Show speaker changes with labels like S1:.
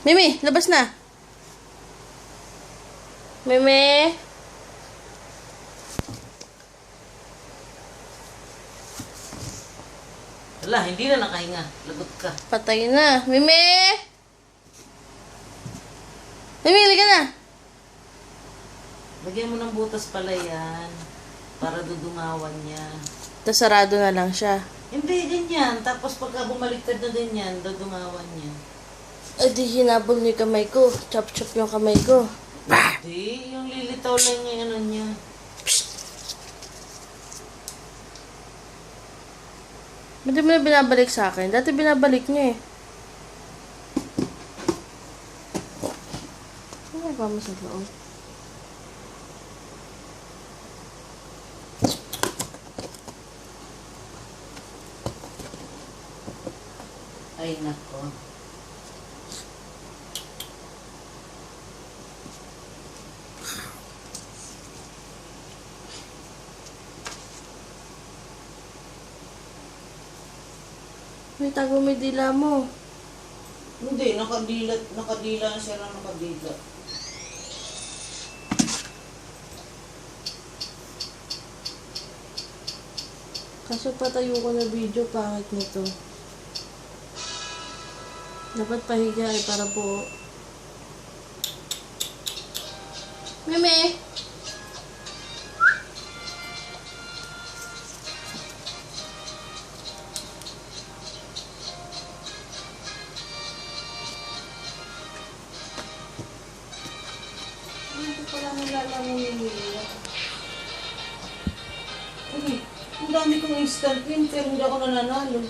S1: Mimi, labas na. Mimi.
S2: Wala, hindi na nakahinga. Lagot ka.
S1: Patay na. Mimi! Mimi, halika na.
S2: Lagyan mo ng butas pala yan. Para dudungawan niya.
S1: Tapos sarado na lang siya.
S2: Hindi, ganyan. Tapos pagka bumaliktad na ganyan, dudungawan niya.
S1: Ay, di hinabol niyo yung kamay ko. Chop-chop yung kamay ko.
S2: Hindi, yung lilitaw lang niya, ano niya.
S1: Ba't mo na binabalik sa akin? Dati binabalik niya eh. Ano ba mo sa loob?
S2: Ay, nako.
S1: May tago may dila mo.
S2: Hindi, nakadila na siya lang nakadila.
S1: Kaso patayo ko na video, pangit nito. Dapat pahiga eh, para po. Mimi! Hindi ko lang nalalaman Mimi.
S2: Uy, ang dami kong instant win, pero hindi ako nananalo.